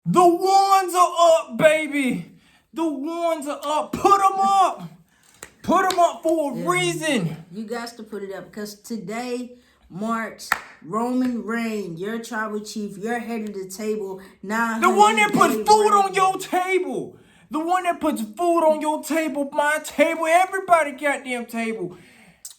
The ones are up, baby. The ones are up. Put them up. Put them up for a reason. You got to put it up because today marks Roman Reigns, your tribal chief, your head of the table. The one that puts food on your table. The one that puts food on your table, my table, everybody goddamn table.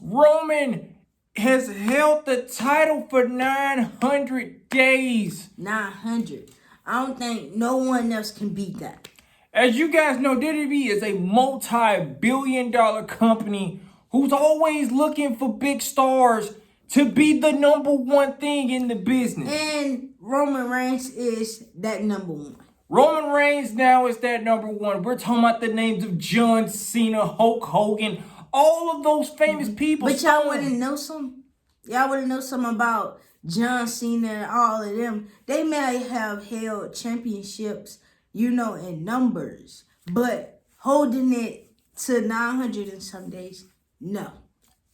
Roman has held the title for 900 days. 900. I don't think no one else can beat that. As you guys know, WWE is a multi-billion-dollar company who's always looking for big stars to be the number one thing in the business. And Roman Reigns is that number one. Roman Reigns now is that number one. We're talking about the names of John Cena, Hulk Hogan, all of those famous people. But y'all want to know something? Y'all want to know something about John Cena and all of them? They may have held championships, you know, in numbers, but holding it to 900 and some days, no.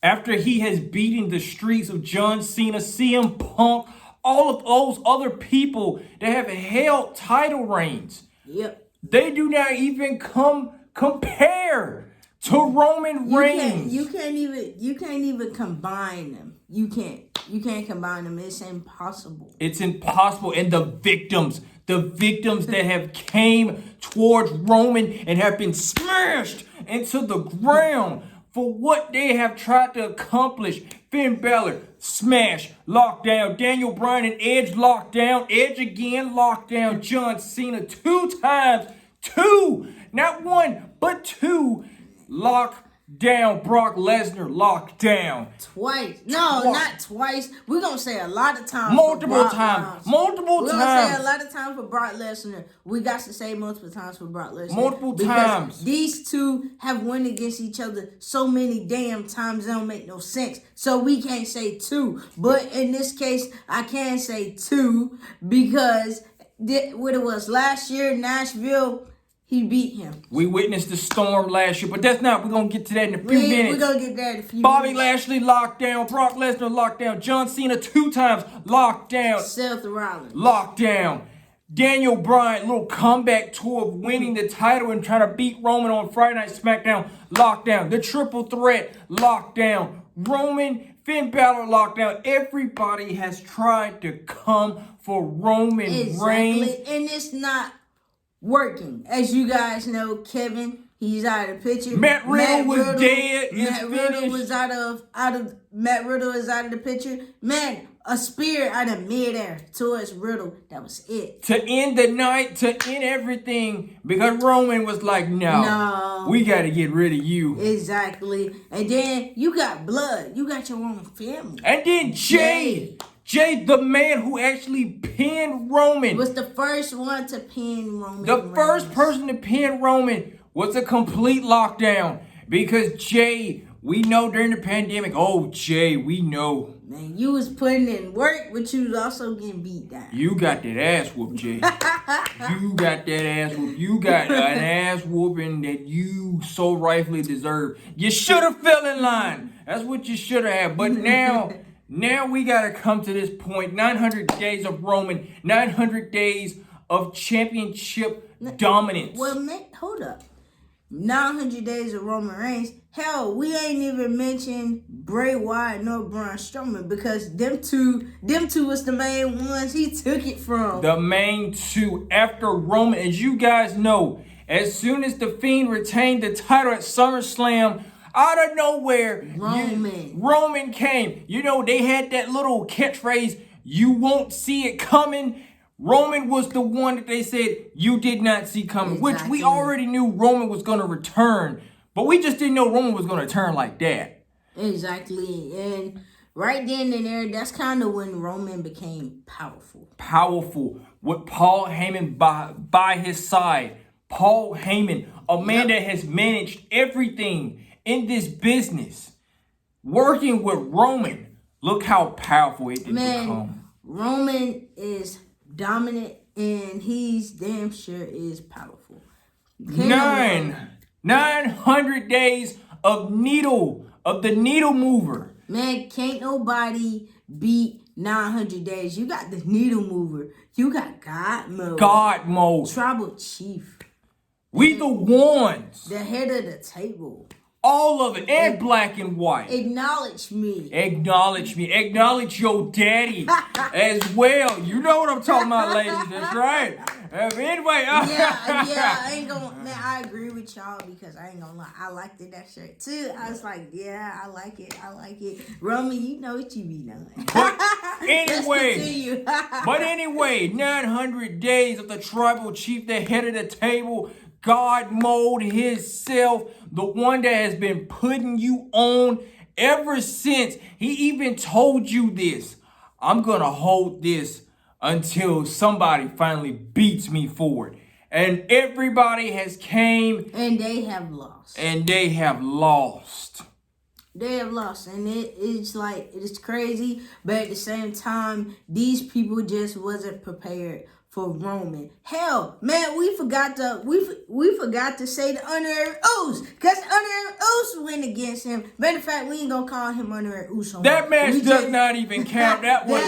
After he has beaten the streaks of John Cena, CM Punk, all of those other people that have held title reigns. Yep. They do not even compare to Roman Reigns. You can't even combine them. You can't combine them. It's impossible. It's impossible. And the victims that have came towards Roman and have been smashed into the ground for what they have tried to accomplish. Finn Balor, smash, lockdown. Daniel Bryan and Edge, lockdown. Edge again, lockdown. John Cena 2 times. 2, not 1, but 2. Lockdown. Brock Lesnar, lockdown. Twice. No, not twice. We're going to say a lot of times. Multiple times. We're going to say a lot of times for Brock Lesnar. We got to say multiple times for Brock Lesnar. Multiple times. These two have won against each other so many damn times it don't make no sense. So we can't say 2. But in this case, I can say 2 because what it was last year, Nashville, he beat him. We witnessed the storm last year, but that's not. We're going to get to that in a few minutes. We're going to get that in a few Bobby minutes. Lashley, lockdown. Brock Lesnar, lockdown. John Cena 2 times, lockdown. Seth Rollins, lockdown. Daniel Bryan, little comeback tour of winning the title and trying to beat Roman on Friday Night SmackDown, lockdown. The triple threat, lockdown. Roman, Finn Balor, lockdown. Everybody has tried to come for Roman Reigns. And it's not working. As you guys know, Kevin, he's out of the picture. Matt Riddle was dead. Matt Riddle was out of Matt Riddle is out of the picture. Man, a spear out of midair towards Riddle. That was it. To end the night, to end everything, because Roman was like, no, we got to get rid of you. Exactly. And then you got blood. You got your own family. And then Jay, the man who actually pinned Roman, was the first one to pin Roman. The first person to pin Roman was a complete lockdown. Because Jay, we know during the pandemic, Jay, we know. Man, you was putting in work, but you was also getting beat down. You got that ass whoop, Jay. You got that ass whoop. You got an ass whooping that you so rightfully deserve. You should have fell in line. That's what you should have had. But now we got to come to this point. 900 days of Roman. 900 days of championship dominance. Well, man, hold up. 900 days of Roman Reigns. Hell, we ain't even mentioned Bray Wyatt nor Braun Strowman because them two was the main ones he took it from. The main 2 after Roman. As you guys know, as soon as The Fiend retained the title at SummerSlam, out of nowhere, Roman came. You know, they had that little catchphrase, you won't see it coming. Roman was the one that they said you did not see coming, which we already knew Roman was going to return, but we just didn't know Roman was going to turn like that. Exactly. And right then and there, that's kind of when Roman became powerful. Powerful. With Paul Heyman by his side. Paul Heyman, a man that has managed everything in this business. Working with Roman. Look how powerful it did become. Roman is dominant and he's damn sure is powerful. 900 days of the needle mover. Man, can't nobody beat 900 days. You got the needle mover. You got God mode. God mode. Tribal chief. We the ones. The head of the table. All of it. And black and white. Acknowledge me. Acknowledge me. Acknowledge your daddy as well. You know what I'm talking about, ladies. That's right. Anyway. I ain't gonna, man, I agree with y'all because I ain't gonna lie. I liked that shirt too. I was like, yeah, I like it. Roman, you know what you be doing. But anyway, 900 days of the tribal chief, the head of the table, God mode himself, the one that has been putting you on ever since. He even told you this. I'm going to hold this until somebody finally beats me for it. And everybody has came. And they have lost. And they have lost. They have lost. And it's like, it's crazy. But at the same time, these people just wasn't prepared for Roman. Hell, man, we forgot to say the honorary Oos, because honorary Oos went against him. Matter of fact, we ain't gonna call him honorary Oos. That match does not even count. That was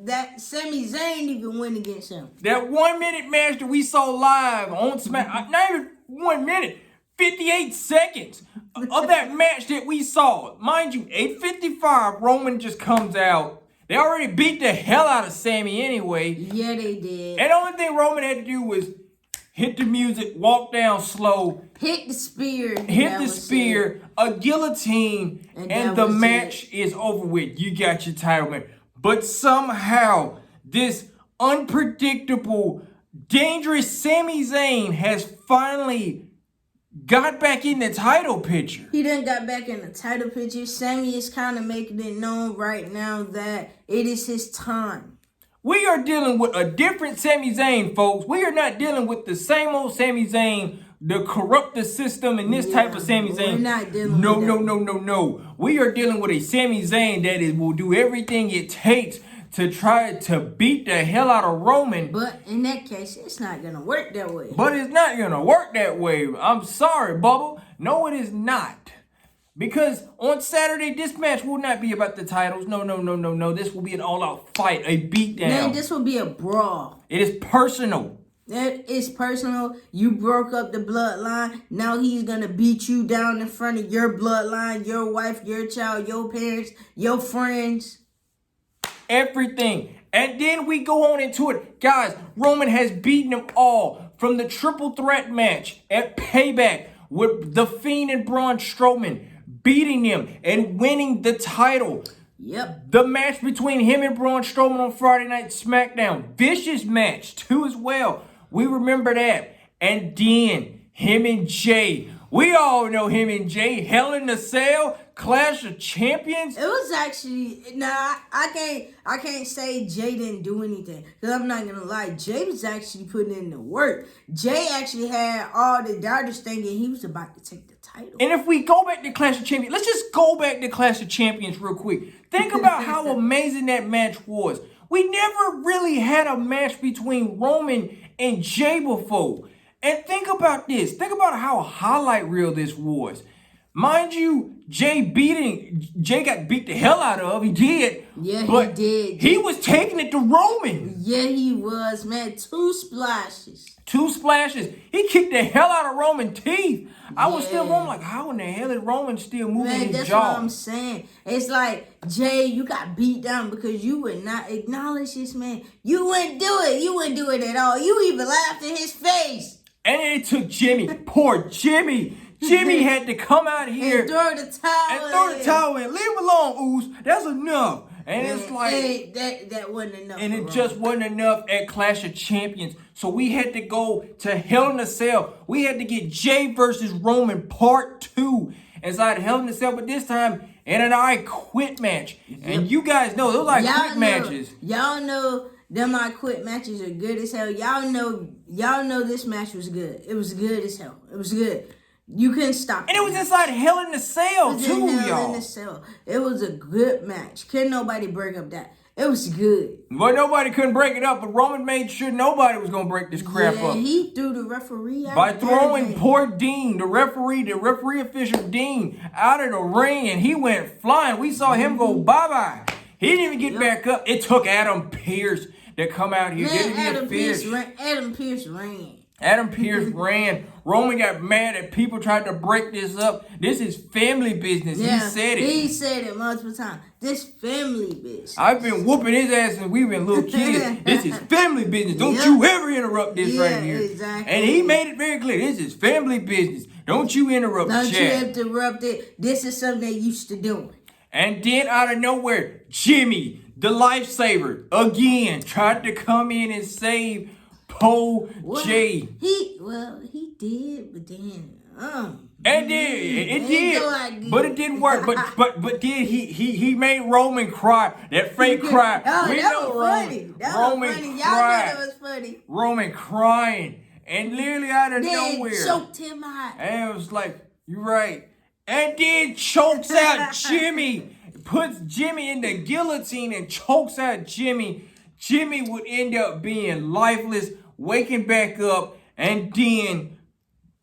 that Sami Zayn even went against him. That 1 minute match that we saw live on Smack, not even 1 minute, 58 seconds of that match that we saw. Mind you, 8:55, Roman just comes out. They already beat the hell out of Sami anyway. Yeah, they did. And the only thing Roman had to do was hit the music, walk down slow. Hit the spear. A guillotine, and the match is over with. You got your title win. But somehow, this unpredictable, dangerous Sami Zayn has finally got back in the title picture. He done got back in the title picture. Sami is kind of making it known right now that it is his time. We are dealing with a different Sami Zayn, folks. We are not dealing with the same old Sami Zayn, the corrupt the system and this type of Sami Zayn. We're not dealing with that. No. We are dealing with a Sami Zayn that will do everything it takes to try to beat the hell out of Roman. But in that case, it's not going to work that way. But it's not going to work that way. I'm sorry, Bubba. No, it is not. Because on Saturday, this match will not be about the titles. No. This will be an all-out fight, a beatdown. Man, this will be a brawl. It is personal. It is personal. You broke up the bloodline. Now he's going to beat you down in front of your bloodline, your wife, your child, your parents, your friends. Everything. And then we go on into it. Guys, Roman has beaten them all from the triple threat match at Payback with The Fiend and Braun Strowman, beating him and winning the title. Yep. The match between him and Braun Strowman on Friday Night SmackDown. Vicious match too as well. We remember that. And then him and Jay. We all know him and Jay. Hell in a Cell. Clash of Champions. It was actually, I can't say Jay didn't do anything. Because I'm not going to lie. Jay was actually putting in the work. Jay actually had all the doubters thinking he was about to take the title. And if we go back to Clash of Champions, let's just go back to Clash of Champions real quick. Think about how amazing that match was. We never really had a match between Roman and Jay before. And think about this. Think about how highlight reel this was. Mind you, Jay got beat the hell out of. He did. Yeah, but he did. He was taking it to Roman. Yeah, he was, man. 2 splashes. 2 splashes. He kicked the hell out of Roman's teeth. I was still wondering, like, how in the hell is Roman still moving his jaw? That's what I'm saying. It's like, Jay, you got beat down because you would not acknowledge this man. You wouldn't do it. You wouldn't do it at all. You even laughed in his face. And it took Jimmy. Poor Jimmy. Jimmy had to come out here and throw the towel in. Leave him alone, Oos. That's enough. And it's like that wasn't enough. And it just wasn't enough at Clash of Champions. So we had to go to Hell in a Cell. We had to get Jay versus Roman Part 2 inside Hell in a Cell, but this time in an I Quit match. Yep. And you guys know those I Quit matches. Y'all know them I Quit matches are good as hell. Y'all know this match was good. It was good as hell. It was good. You couldn't stop it. And it was inside Hell in a Cell, too, y'all. Hell in a Cell. It was a good match. Couldn't nobody break up that. It was good. Well, nobody couldn't break it up, but Roman made sure nobody was going to break this crap up. He threw the referee out. By throwing poor Dean, the referee official Dean, out of the ring, and he went flying. We saw him go bye-bye. He didn't even get back up. It took Adam Pearce to come out here. Adam Pearce ran. Adam Pearce ran. Roman got mad that people tried to break this up. This is family business. Yeah, he said it. He said it multiple times. This family business. I've been whooping his ass since we been little kids. This is family business. Don't you ever interrupt this right here. Exactly. And he made it very clear. This is family business. Don't you interrupt Don't chat. you interrupt it. This is something they used to doing. And then out of nowhere, Jimmy, the lifesaver, again tried to come in and save Paul J. He did, but then And it did, but it didn't work. But then he made Roman cry. That fake cry. That was funny. Roman Y'all know cried. that was funny. Roman crying, and literally out of nowhere, choked him out. and it was like, you're right. And then chokes out Jimmy, puts Jimmy in the guillotine and chokes out Jimmy. Jimmy would end up being lifeless, waking back up, and then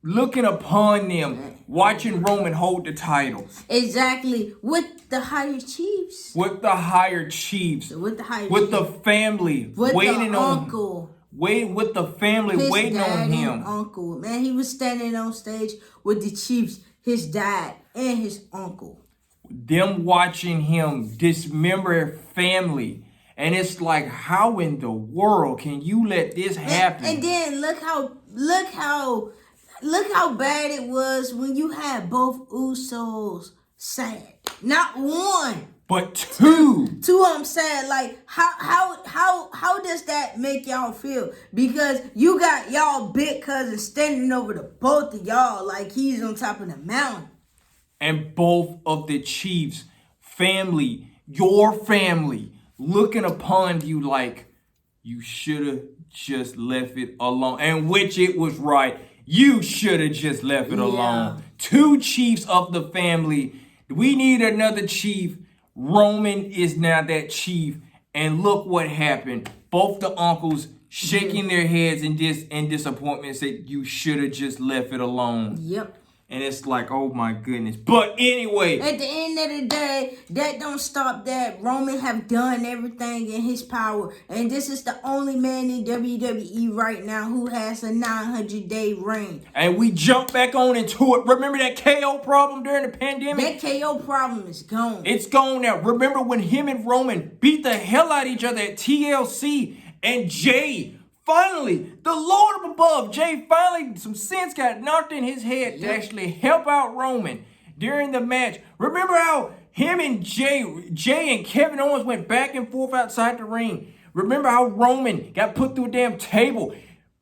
looking upon them, watching Roman hold the titles. Exactly. With the higher chiefs. With the higher chiefs. With the higher With chiefs. the family. With waiting the on uncle. with the family His waiting dad on him. And uncle. Man, he was standing on stage with the chiefs, his dad, and his uncle. Them watching him dismember family. And it's like, how in the world can you let this happen? And then look how bad it was when you had both Usos sad. Not one, but two. Two of them sad. Like how does that make y'all feel? Because you got y'all big cousin standing over the both of y'all like he's on top of the mountain. And both of the chiefs, family, your family, looking upon you like you should have just left it alone. And which it was right. You should have just left it alone. Two chiefs of the family. We need another chief. Roman is now that chief. And look what happened. Both the uncles shaking their heads in disappointment said you should have just left it alone. Yep. And it's like, oh my goodness. But anyway. At the end of the day, that don't stop that. Roman have done everything in his power. And this is the only man in WWE right now who has a 900-day reign. And we jump back on into it. Remember that KO problem during the pandemic? That KO problem is gone. It's gone now. Remember when him and Roman beat the hell out of each other at TLC and Jay? Finally, the Lord of above, Jay, finally, some sense got knocked in his head to actually help out Roman during the match. Remember how him and Jay and Kevin Owens went back and forth outside the ring? Remember how Roman got put through a damn table?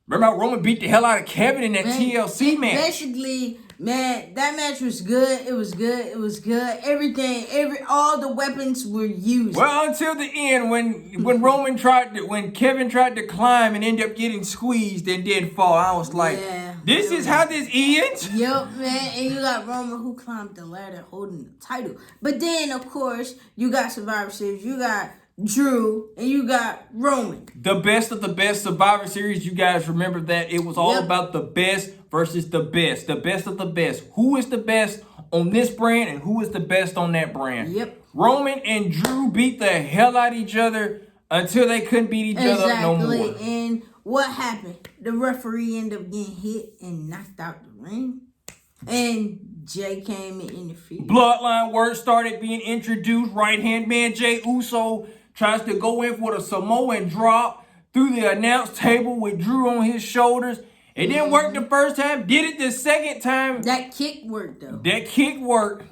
Remember how Roman beat the hell out of Kevin in that TLC match? Basically, man, that match was good. It was good. It was good. All the weapons were used. Well, until the end, when Kevin tried to climb and ended up getting squeezed and didn't fall, I was like, this is how this ends? Yep, man. And you got Roman who climbed the ladder holding the title. But then, of course, you got Survivor Series. You got Drew, and you got Roman. The best of the best Survivor Series. You guys remember that it was all about the best versus the best. The best of the best. Who is the best on this brand and who is the best on that brand? Yep. Roman and Drew beat the hell out of each other until they couldn't beat each other up no more. And what happened? The referee ended up getting hit and knocked out the ring. And Jay came in interfered. Bloodline words started being introduced. Right-hand man Jay Uso tries to go in for the Samoan drop through the announce table with Drew on his shoulders. It didn't work the first time. Did it the second time. That kick worked, though. That kick worked.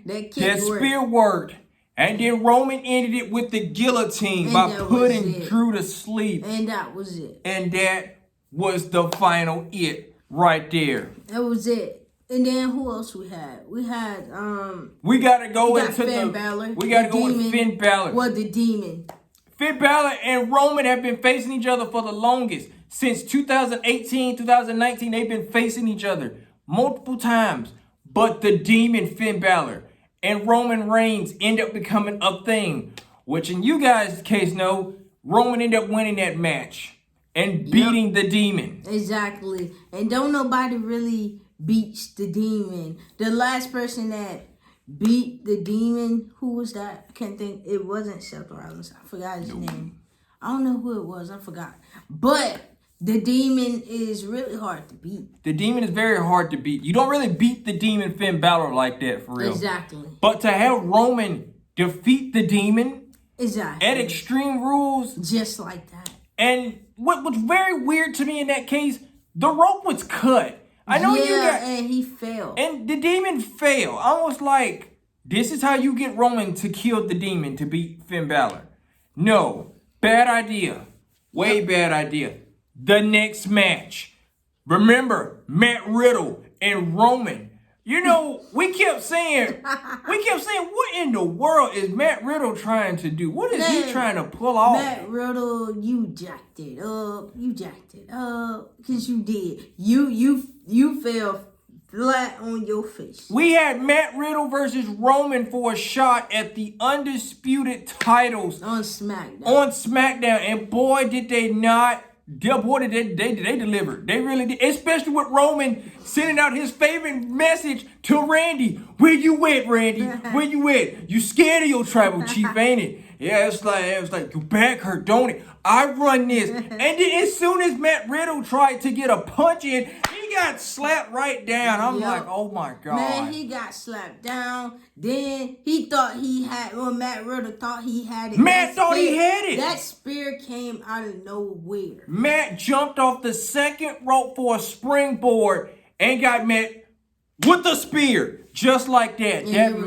That spear worked. And then Roman ended it with the guillotine by putting Drew to sleep. And that was it. And that was the final it right there. That was it. And then who else we had? We gotta go with Finn Balor. Well, the Demon. Finn Balor and Roman have been facing each other for the longest. Since 2018, 2019, they've been facing each other multiple times. But the Demon Finn Balor and Roman Reigns end up becoming a thing. which in you guys' case, no, Roman ended up winning that match and beating the Demon. Exactly. And don't nobody really beats the Demon. The last person that beat the Demon, who was that? I can't think. It wasn't Seth Rollins. I forgot his name. I don't know who it was. I forgot. But the Demon is really hard to beat. The Demon is very hard to beat. You don't really beat the Demon Finn Balor like that, for real. Exactly. But to have Roman defeat the Demon at Exactly. Extreme Rules. Just like that. And what was very weird to me in that case, the rope was cut. I know you got... and he fell. And the Demon fell. I was like, this is how you get Roman to kill the Demon to beat Finn Balor. No. Bad idea. Way bad idea. The next match. Remember, Matt Riddle and Roman. You know, we kept saying, what in the world is Matt Riddle trying to do? What is he trying to pull off? Matt Riddle, you jacked it up. Because you did. You fell flat on your face. We had Matt Riddle versus Roman for a shot at the Undisputed titles on SmackDown. And boy, did they not. Boy, they delivered. They really did. Especially with Roman sending out his favorite message to Randy. Where you at, Randy? Where you at? You scared of your tribal chief, ain't it? Yeah, it's like your back hurt, don't it? I run this. And then as soon as Matt Riddle tried to get a punch in, he got slapped right down. I'm like, oh my God. Man, he got slapped down. Then he thought he had, Matt Riddle thought he had it. Matt thought he had it. That spear came out of nowhere. Matt jumped off the second rope for a springboard and got met with the spear. Just like that. And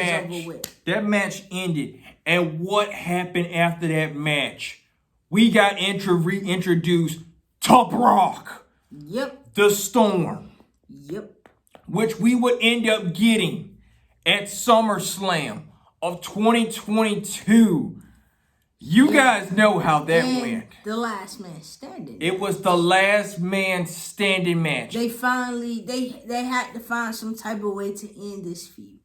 that match ended. And what happened after that match? We got reintroduced to Brock. Yep. The Storm. Yep. Which we would end up getting at SummerSlam of 2022. You guys know how that went. The last man standing. It was the last man standing match. They finally, they had to find some type of way to end this feud.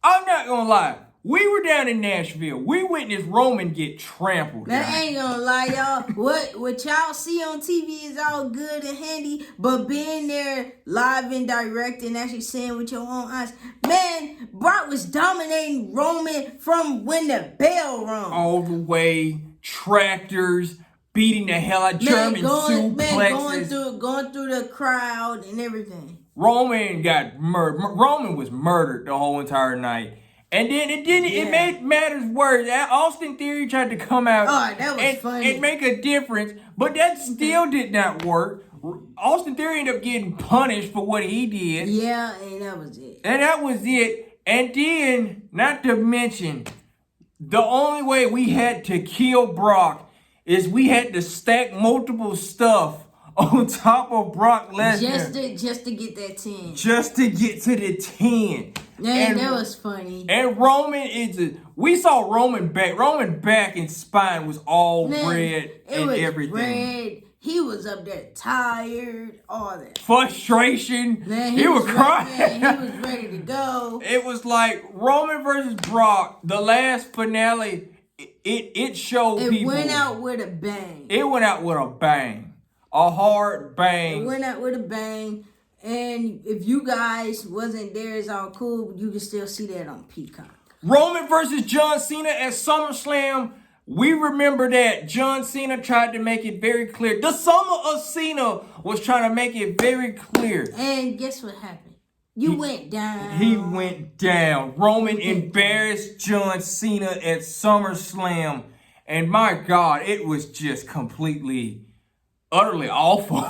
I'm not gonna lie. We were down in Nashville. We witnessed Roman get trampled. That ain't gonna lie, y'all. What y'all see on TV is all good and handy, but being there live and direct and actually seeing with your own eyes, man, Brock was dominating Roman from when the bell rung. All the way, tractors, beating the hell out of German suplexes. Going through the crowd and everything. Roman got murdered. Roman was murdered the whole entire night. And then it made matters worse. Austin Theory tried to come out and make a difference, but that still did not work. Austin Theory ended up getting punished for what he did. Yeah, and that was it. And then, not to mention, the only way we had to kill Brock is we had to stack multiple stuff on top of Brock Lesnar. Just to get that 10. Just to get to the 10. Man, that was funny. And Roman we saw Roman back. Roman back and spine was all red and everything. Red. He was up there tired, all that. Frustration. Man, he was crying. He was ready to go. It was like Roman versus Brock, the last finale. It showed people. It went out with a bang. It went out with a bang. A hard bang. It went out with a bang. And if you guys wasn't there, it's all cool. You can still see that on Peacock. Roman versus John Cena at SummerSlam. We remember that John Cena tried to make it very clear. The Summer of Cena was trying to make it very clear. And guess what happened? You went down. He went down. Roman embarrassed John Cena at SummerSlam. And my God, it was just completely, utterly awful.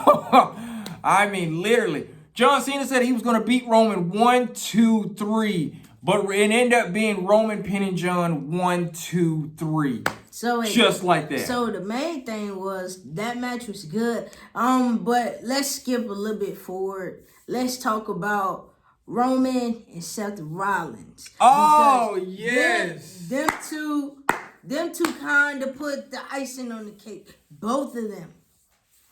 I mean, literally. John Cena said he was going to beat Roman 1, 2, 3. But it ended up being Roman pinning John 1, 2, 3. Just like that. So the main thing was that match was good. But let's skip a little bit forward. Let's talk about Roman and Seth Rollins. Oh, yes. Them two kind of put the icing on the cake. Both of them.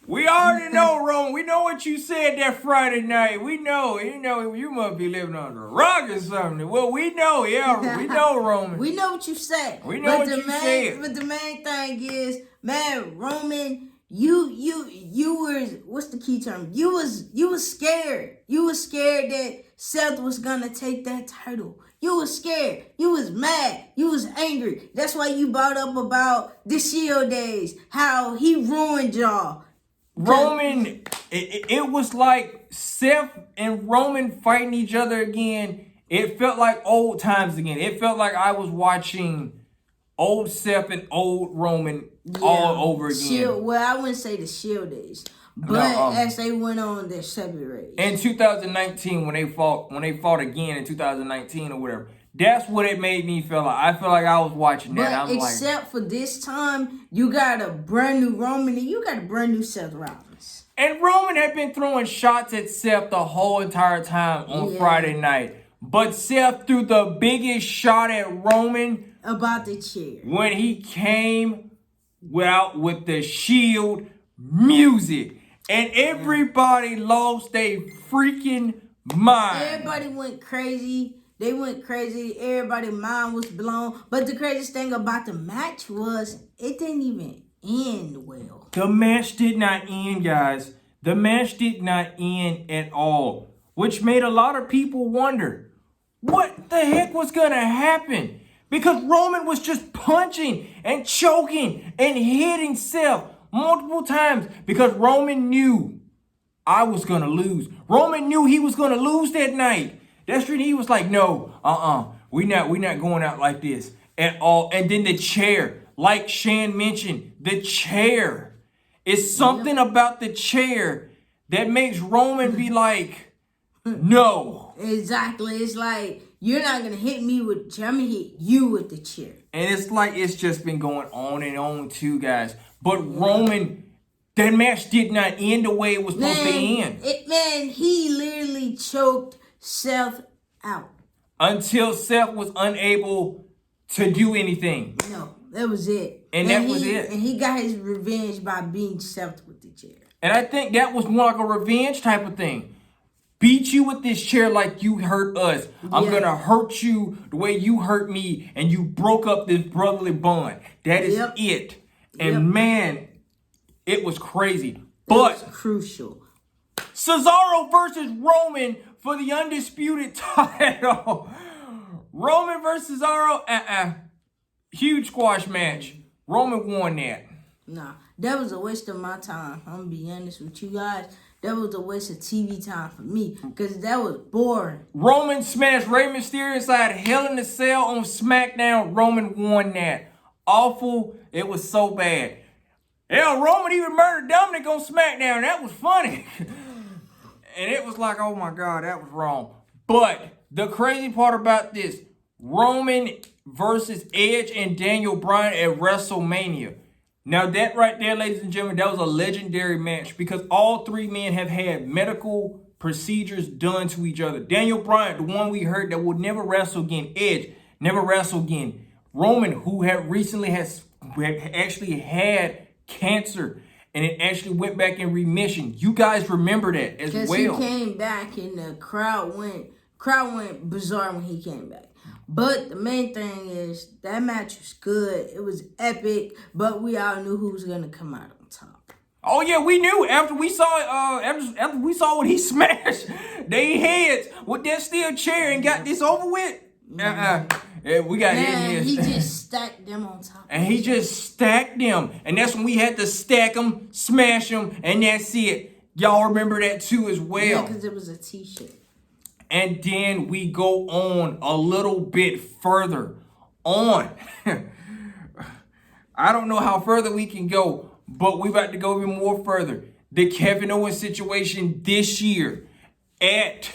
We already know, Roman. We know what you said that Friday night. We know. You must be living on a rock or something. Well, we know. Yeah, we know, Roman. We know what you said. We know what you said. But the main thing is, man, Roman, you were, what's the key term? You was scared. You was scared that Seth was gonna take that title. You was scared. You was mad. You was angry. That's why you brought up about the Shield days, how he ruined y'all. Roman, it was like Seth and Roman fighting each other again. It felt like old times again. It felt like I was watching old Seth and old Roman all over again. Shield, well, I wouldn't say the Shield days, but as they went on their separate. In 2019, when they fought again in 2019 or whatever, that's what it made me feel like. I feel like I was watching that. But except for this time, you got a brand new Roman and you got a brand new Seth Rollins. And Roman had been throwing shots at Seth the whole entire time on Friday night. But Seth threw the biggest shot at Roman about the chair when he came out with the Shield music. And everybody lost their freaking mind. Everybody went crazy. They went crazy. Everybody's mind was blown. But the craziest thing about the match was it didn't even end well. The match did not end, guys. The match did not end at all. Which made a lot of people wonder what the heck was going to happen. Because Roman was just punching and choking and hitting Seth multiple times. Because Roman knew I was going to lose. Roman knew he was going to lose that night. That's when he was like, no, we not going out like this at all. And then the chair, like Shan mentioned, the chair. It's something about the chair that makes Roman be like, no. Exactly. It's like, you're not going to hit me with the chair. I'm going to hit you with the chair. And it's like it's just been going on and on too, guys. But Roman, that match did not end the way it was supposed to end. He literally choked Seth out. Until Seth was unable to do anything. No, that was it. And that was it. And he got his revenge by beating Seth with the chair. And I think that was more like a revenge type of thing. Beat you with this chair like you hurt us. I'm going to hurt you the way you hurt me. And you broke up this brotherly bond. That is it. And man, it was crazy. But was crucial. Cesaro versus Roman for the Undisputed title. Roman versus Cesaro. Huge squash match. Roman won that. Nah, that was a waste of my time. I'm going to be honest with you guys. That was a waste of TV time for me because that was boring. Roman smashed Rey Mysterio inside Hell in a Cell on SmackDown. Roman won that. Awful. It was so bad. Hell, Roman even murdered Dominic on SmackDown. That was funny. And it was like, oh my God, that was wrong. But the crazy part about this, Roman versus Edge and Daniel Bryan at WrestleMania. Now that right there, ladies and gentlemen, that was a legendary match because all three men have had medical procedures done to each other. Daniel Bryan, the one we heard that would never wrestle again. Edge, never wrestle again. Roman, who had actually had cancer and it actually went back in remission. You guys remember that as well. Because he came back and the crowd went bizarre when he came back. But the main thing is that match was good. It was epic, but we all knew who was gonna come out on top. Oh yeah, we knew after we saw after we saw when he smashed their heads with that steel chair and got this over with. Yeah, we got him. He just stacked them on top. And he just stacked them, and that's when we had to stack them, smash them, and that's it. Y'all remember that too as well. Yeah, because it was a T-shirt. And then we go on a little bit further on. I don't know how further we can go, but we about to go even more further. The Kevin Owens situation this year at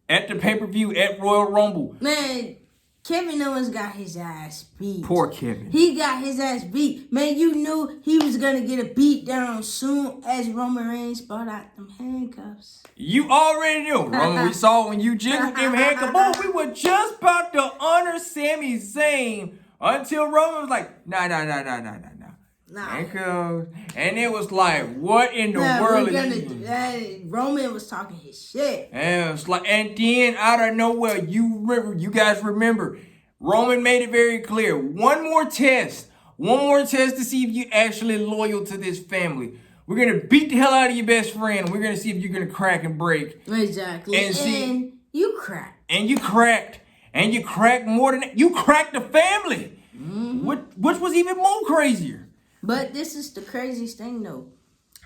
the pay-per-view at Royal Rumble. Man, Kevin Owens got his ass beat. Poor Kevin. He got his ass beat. Man, you knew he was going to get a beat down soon as Roman Reigns brought out them handcuffs. You already knew. Roman, we saw when you jiggled them handcuffs. Boy, we were just about to honor Sami Zayn until Roman was like, nah. Nah. And it was like, what in the world is that? Roman was talking his shit. And it's like, and then out of nowhere, you guys remember, Roman made it very clear. One more test to see if you're actually loyal to this family. We're gonna beat the hell out of your best friend. We're gonna see if you're gonna crack and break. Exactly. And you cracked. And you cracked. And you cracked more than that. You cracked the family. Mm-hmm. Which was even more crazier. But this is the craziest thing, though.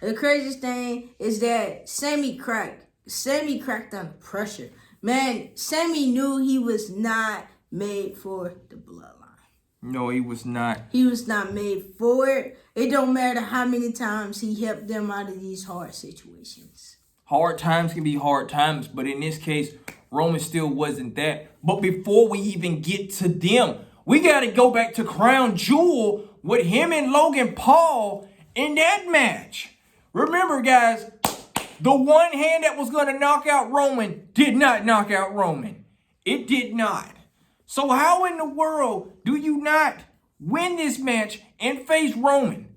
The craziest thing is that Sami cracked. Sami cracked under pressure. Man, Sami knew he was not made for the bloodline. No, he was not. He was not made for it. It don't matter how many times he helped them out of these hard situations. Hard times can be hard times, but in this case, Roman still wasn't that. But before we even get to them, we got to go back to Crown Jewel with him and Logan Paul in that match. Remember, guys, the one hand that was going to knock out Roman did not knock out Roman. It did not. So how in the world do you not win this match and face Roman?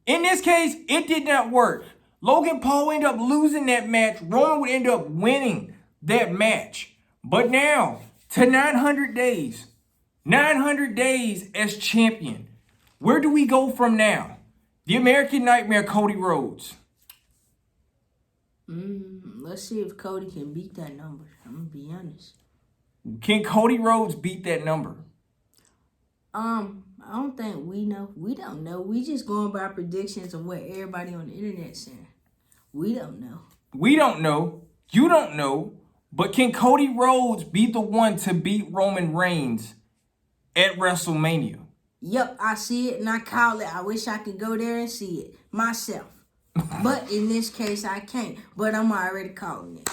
In this case, it did not work. Logan Paul ended up losing that match. Roman would end up winning that match. But now, to 900 days. 900 days as champion. Where do we go from now? The American Nightmare, Cody Rhodes. Let's see if Cody can beat that number. I'm going to be honest. Can Cody Rhodes beat that number? I don't think we know. We don't know. We just going by predictions of what everybody on the internet saying. We don't know. We don't know. You don't know. But can Cody Rhodes be the one to beat Roman Reigns at WrestleMania? Yep, I see it and I call it. I wish I could go there and see it myself. But in this case, I can't. But I'm already calling it.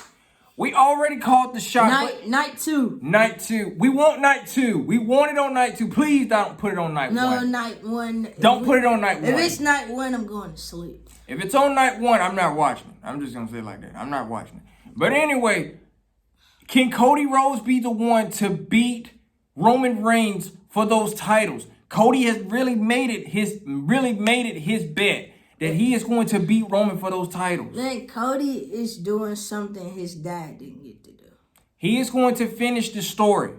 We already called the shot. Night 2. Night 2. We want night 2. We want it on night 2. Please don't put it on night 1. No, night 1. Don't put it on night 1. If it's night 1, I'm going to sleep. If it's on night 1, I'm not watching it. I'm just going to say it like that. I'm not watching it. But anyway, can Cody Rhodes be the one to beat Roman Reigns for those titles? Cody has really made it his bet that he is going to beat Roman for those titles. Then Cody is doing something his dad didn't get to do. He is going to finish the story.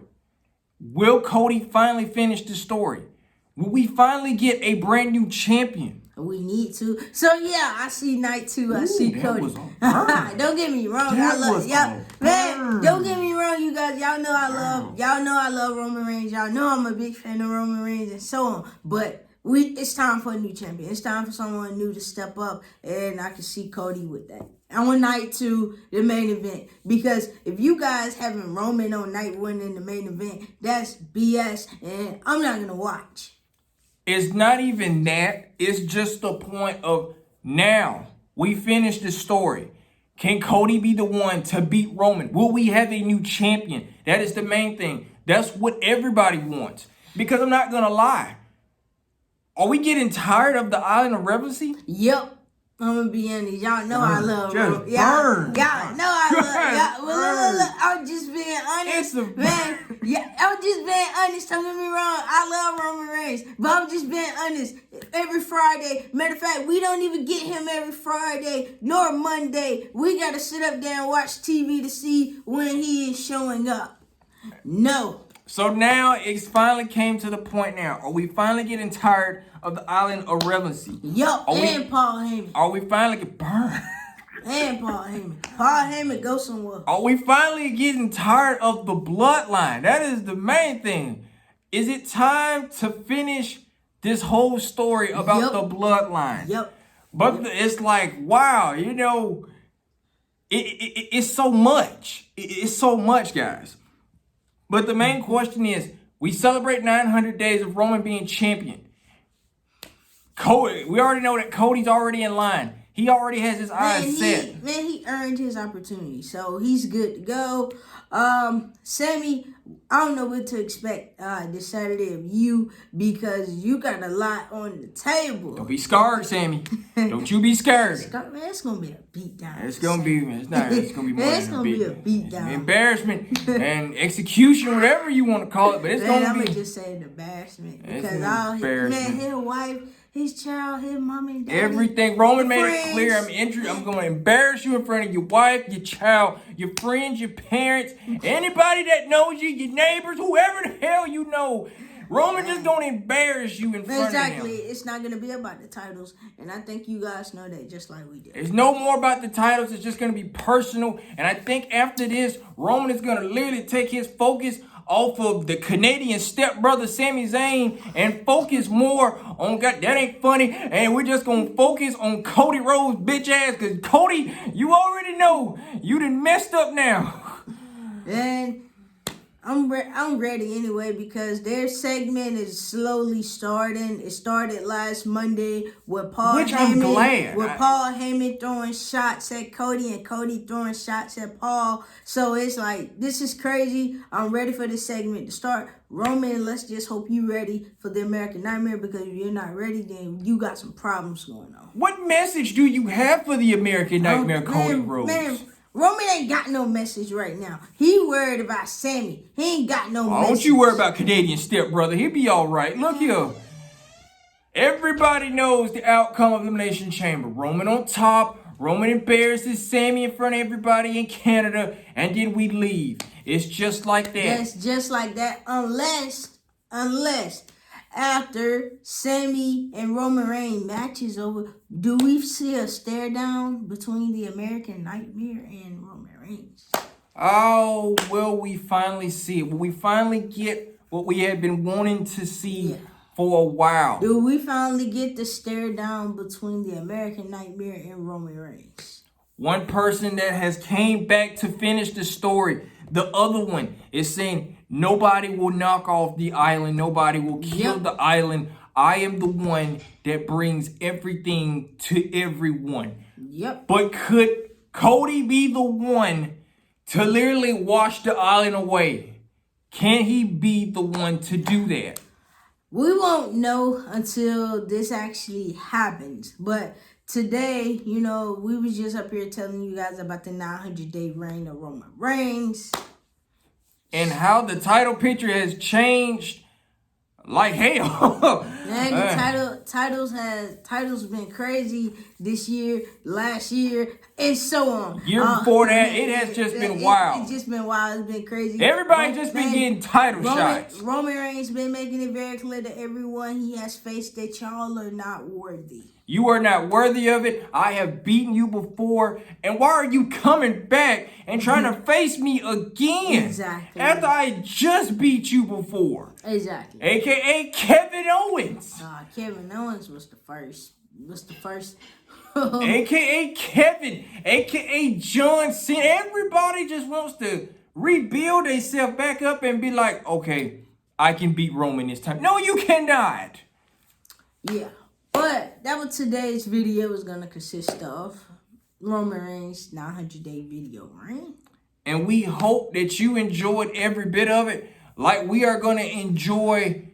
Will Cody finally finish the story? Will we finally get a brand new champion? We need to. So yeah, I see night 2. I see Cody. Don't get me wrong. I love y'all. Man, don't get me wrong, you guys. Y'all know I love Roman Reigns. Y'all know I'm a big fan of Roman Reigns and so on. But it's time for a new champion. It's time for someone new to step up, and I can see Cody with that. On night 2, the main event. Because if you guys having Roman on night 1 in the main event, that's BS, and I'm not gonna watch. It's not even that. It's just the point of now we finished the story. Can Cody be the one to beat Roman? Will we have a new champion? That is the main thing. That's what everybody wants. Because I'm not going to lie. Are we getting tired of the Island of Revelry? Yep. I'm going to be honest. Y'all know I love Roman. Y'all know I love look, I'm just being honest. Man, I'm just being honest. Don't get me wrong. I love Roman Reigns. But I'm just being honest. Every Friday. Matter of fact, we don't even get him every Friday nor Monday. We got to sit up there and watch TV to see when he is showing up. No. So now it's finally came to the point now. Are we finally getting tired of the Island of Revelry? Yup, and Paul Heyman. Are we finally getting burned? And Paul Heyman. Paul Heyman, go somewhere. Are we finally getting tired of the bloodline? That is the main thing. Is it time to finish this whole story about the bloodline? Yep. But it's like, wow, you know, it's so much. It's so much, guys. But the main question is, we celebrate 900 days of Roman being champion. Cody, we already know that Cody's already in line. He already has his eyes set. He earned his opportunity, so he's good to go. Sami, I don't know what to expect this Saturday of you because you got a lot on the table. Don't be scared, Sami. Don't you be scared. Man, it's gonna be a beatdown. It's gonna be more than a beatdown. Embarrassment and execution, whatever you want to call it, but it's gonna be. I'm gonna just say an embarrassment because his his child, his mom and daddy. Everything. Roman made friends. it clear. I'm going to embarrass you in front of your wife, your child, your friends, your parents, anybody that knows you, your neighbors, whoever the hell you know. Roman just going to embarrass you in front of them. Exactly. It's not going to be about the titles. And I think you guys know that just like we did. It's no more about the titles. It's just going to be personal. And I think after this, Roman is going to literally take his focus off of the Canadian stepbrother Sami Zayn and focus more on, God, that ain't funny. And we're just going to focus on Cody Rhodes' bitch ass. Because Cody, you already know, you done messed up now. And I'm ready anyway because their segment is slowly starting. It started last Monday with Paul Heyman throwing shots at Cody and Cody throwing shots at Paul. So it's like, this is crazy. I'm ready for this segment to start. Roman, let's just hope you ready for the American Nightmare, because if you're not ready, then you got some problems going on. What message do you have for the American Nightmare, Cody Rhodes? Man, Roman ain't got no message right now. He worried about Sami. He ain't got no message. Don't you worry about Canadian stepbrother. He'll be all right. Look here. Everybody knows the outcome of Elimination Chamber. Roman on top. Roman embarrasses Sami in front of everybody in Canada. And then we leave. It's just like that. It's just like that. Unless after Sami and Roman Reigns match is over, do we see a stare down between the American Nightmare and Roman Reigns? Oh, will we finally see it? Will we finally get what we have been wanting to see for a while? Do we finally get the stare down between the American Nightmare and Roman Reigns? One person that has came back to finish the story. The other one is saying nobody will knock off the island. Nobody will kill the island. I am the one that brings everything to everyone. Yep. But could Cody be the one to literally wash the island away? Can he be the one to do that? We won't know until this actually happens. But today, you know, we was just up here telling you guys about the 900-day reign of Roman Reigns. And how the title picture has changed like hell. Man, the titles been crazy this year, last year, and so on. Year before that, it has just been wild. It's just been wild. It's been crazy. Everybody just been getting title shots. Roman Reigns been making it very clear to everyone he has faced that y'all are not worthy. You are not worthy of it. I have beaten you before. And why are you coming back and trying to face me again? Exactly. After I just beat you before. Exactly. AKA Kevin Owens. Kevin Owens was the first. AKA Kevin. AKA John Cena. Everybody just wants to rebuild themselves back up and be like, okay, I can beat Roman this time. No, you cannot. Yeah. But that what today's video is going to consist of. Roman Reigns 900-day video, right? And we hope that you enjoyed every bit of it like we are going to enjoy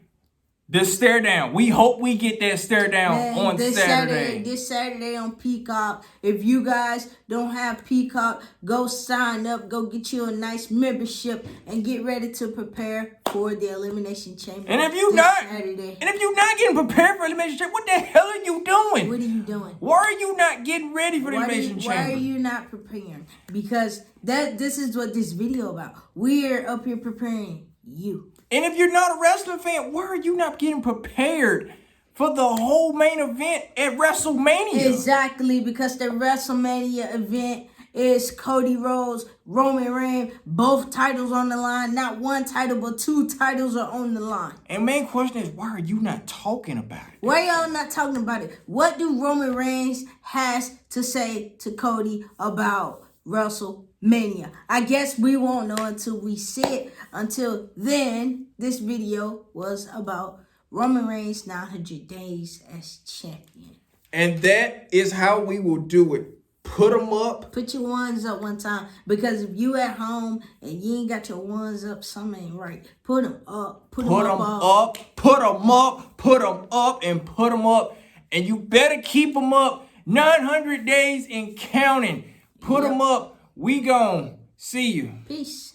the stare down. We hope we get that stare down on Saturday. This Saturday on Peacock. If you guys don't have Peacock, go sign up. Go get you a nice membership and get ready to prepare for the Elimination Chamber. And if you're not getting prepared for Elimination Chamber, what the hell are you doing? What are you doing? Why are you not getting ready for the Elimination Chamber? Why are you not preparing? Because this is what this video about. We're up here preparing you. And if you're not a wrestling fan, why are you not getting prepared for the whole main event at WrestleMania? Exactly, because the WrestleMania event is Cody Rhodes, Roman Reigns, both titles on the line. Not one title, but two titles are on the line. And main question is, why are you not talking about it? Why y'all not talking about it? What do Roman Reigns has to say to Cody about WrestleMania? I guess we won't know until we see it. Until then, this video was about Roman Reigns 900 days as champion. And that is how we will do it. Put them up. Put your ones up one time. Because if you at home and you ain't got your ones up, something ain't right. Put them up. Put them up. Put them up. Put them up. And put them up. And you better keep them up 900 days and counting. Put them up. We gone. See you. Peace.